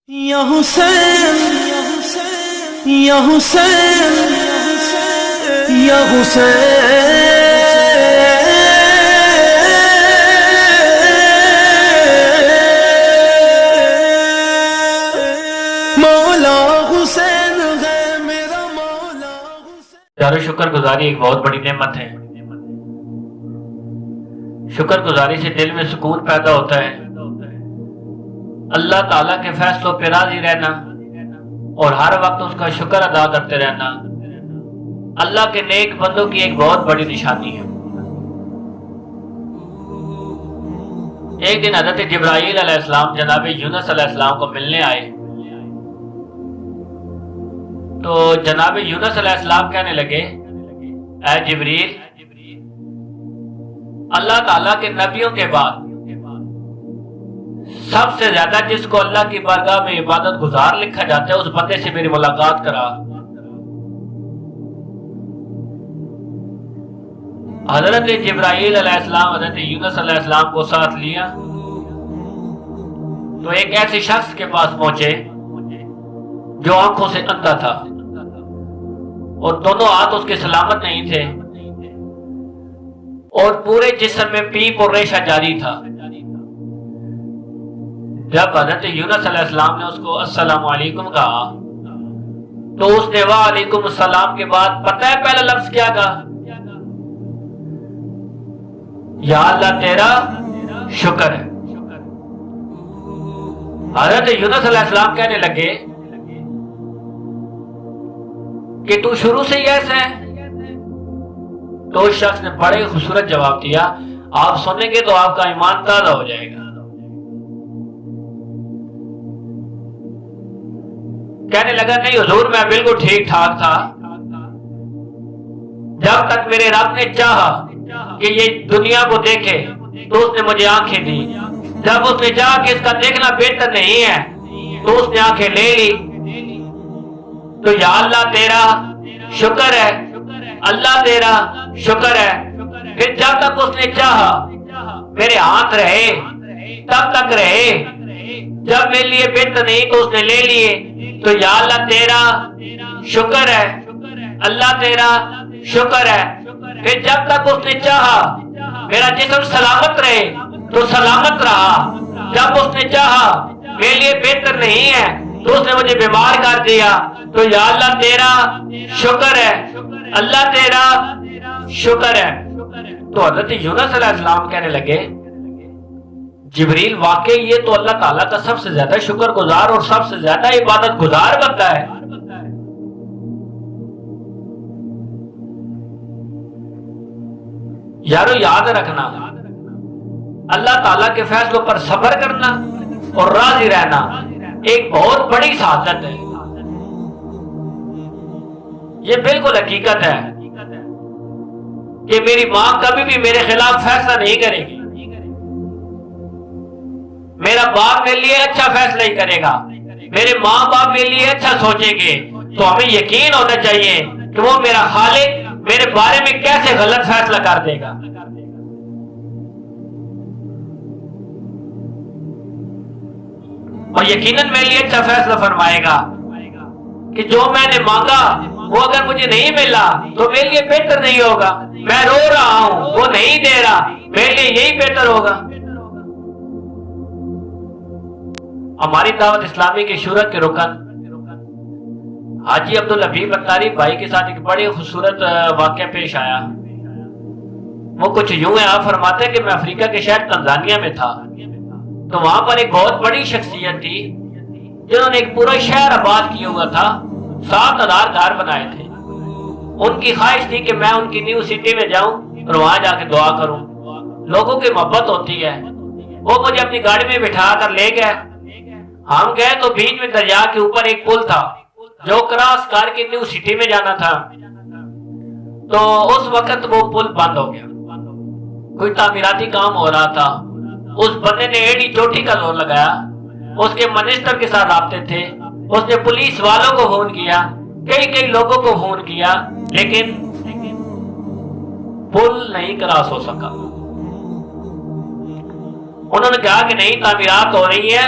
یا حسین یا حسین یا حسین مولا حسین ہے میرا مولا حسین. یار شکر گزاری ایک بہت بڑی نعمت ہے. شکر گزاری سے دل میں سکون پیدا ہوتا ہے. اللہ تعالیٰ کے فیصلوں پہ راضی رہنا اور ہر وقت اس کا شکر ادا کرتے رہنا اللہ کے نیک بندوں کی ایک بہت بڑی نشانی ہے. ایک دن حضرت جبرائیل علیہ السلام جناب یونس علیہ السلام کو ملنے آئے تو جناب یونس علیہ السلام کہنے لگے اے جبریل، اللہ تعالیٰ کے نبیوں کے بعد سب سے زیادہ جس کو اللہ کی بارگاہ میں عبادت گزار لکھا جاتا ہے اس بندے سے میری ملاقات کرا. حضرت جبرائیل علیہ السلام حضرت یونس علیہ السلام کو ساتھ لیا تو ایک ایسے شخص کے پاس پہنچے جو آنکھوں سے اندھا تھا اور دونوں ہاتھ اس کے سلامت نہیں تھے اور پورے جسم میں پیپ اور ریشہ جاری تھا. جب حضرت یونس علیہ السلام نے اس کو السلام علیکم کہا تو اس نے وعلیکم السلام کے بعد پتہ ہے پہلا لفظ کیا کہا؟ یا اللہ تیرا شکر ہے. حضرت یونس علیہ السلام کہنے لگے کہ تو شروع سے ہی ایسا ہے؟ تو اس شخص نے بڑے خوبصورت جواب دیا، آپ سنیں گے تو آپ کا ایمان تازہ ہو جائے گا. کہنے لگا نہیں حضور میں بالکل ٹھیک ٹھاک تھا جب تک میرے رب نے چاہا کہ یہ دنیا کو دیکھے تو اس نے مجھے آنکھیں دی. جب اس نے چاہا کہ اس کا دیکھنا بہتر نہیں ہے تو اس نے آنکھیں لے لی. تو یا اللہ تیرا شکر ہے، اللہ تیرا شکر ہے. پھر جب تک اس نے چاہا میرے ہاتھ رہے تب تک رہے، جب میرے لیے بہتر نہیں تو اس نے لے لیے. تو یا اللہ تیرا شکر ہے، اللہ تیرا شکر ہے. پھر جب تک اس نے چاہا میرا جسم سلامت رہے تو سلامت رہا، جب اس نے چاہا میرے لیے بہتر نہیں ہے تو اس نے مجھے بیمار کر دیا. تو یا اللہ تیرا شکر ہے، اللہ تیرا شکر ہے. تو حضرت یونس علیہ السلام کہنے لگے جبریل واقعی یہ تو اللہ تعالیٰ کا سب سے زیادہ شکر گزار اور سب سے زیادہ عبادت گزار بنتا ہے. یارو یاد رکھنا اللہ تعالیٰ کے فیصلوں پر صبر کرنا اور راضی رہنا ایک بہت بڑی سعادت ہے. یہ بالکل حقیقت ہے کہ میری ماں کبھی بھی میرے خلاف فیصلہ نہیں کرے گی، میرا باپ میرے لیے اچھا فیصلہ ہی کرے گا، میرے ماں باپ میرے لیے اچھا سوچیں گے. تو ہمیں یقین ہونا چاہیے کہ وہ میرا خالق میرے بارے میں کیسے غلط فیصلہ کر دے گا. اور یقیناً میرے لیے اچھا فیصلہ فرمائے گا کہ جو میں نے مانگا وہ اگر مجھے نہیں ملا تو میرے لیے بہتر نہیں ہوگا. میں رو رہا ہوں وہ نہیں دے رہا، میرے لیے یہی بہتر ہوگا. ہماری دعوت اسلامی کے شورا کے رکن حاجی عبدالحبیب اتاری بھائی کے ساتھ ایک بڑے خوبصورت واقعہ پیش آیا. وہ کچھ یوں ہے، آپ فرماتے ہیں کہ میں افریقہ کے شہر تنزانیہ میں تھا تو وہاں پر ایک بہت بڑی شخصیت تھی جنہوں نے ایک پورا شہر آباد کیا ہوا تھا، 7,000 گھر بنائے تھے. ان کی خواہش تھی کہ میں ان کی نیو سٹی میں جاؤں اور وہاں جا کے دعا کروں. لوگوں کی محبت ہوتی ہے. وہ مجھے اپنی گاڑی میں بٹھا کر لے گئے. ہم گئے تو بیچ میں دریا کے اوپر ایک پل تھا جو کراس کر کے نیو سٹی میں جانا تھا. تو اس وقت وہ پل بند ہو گیا، کوئی تعمیراتی کام ہو رہا تھا. اس بندے نے ایڑی چوٹی کا زور لگایا، اس کے منسٹر کے ساتھ رابطے تھے، اس نے پولیس والوں کو فون کیا، کئی لوگوں کو فون کیا، لیکن پل نہیں کراس ہو سکا. انہوں نے کہا کہ نہیں تعمیرات ہو رہی ہے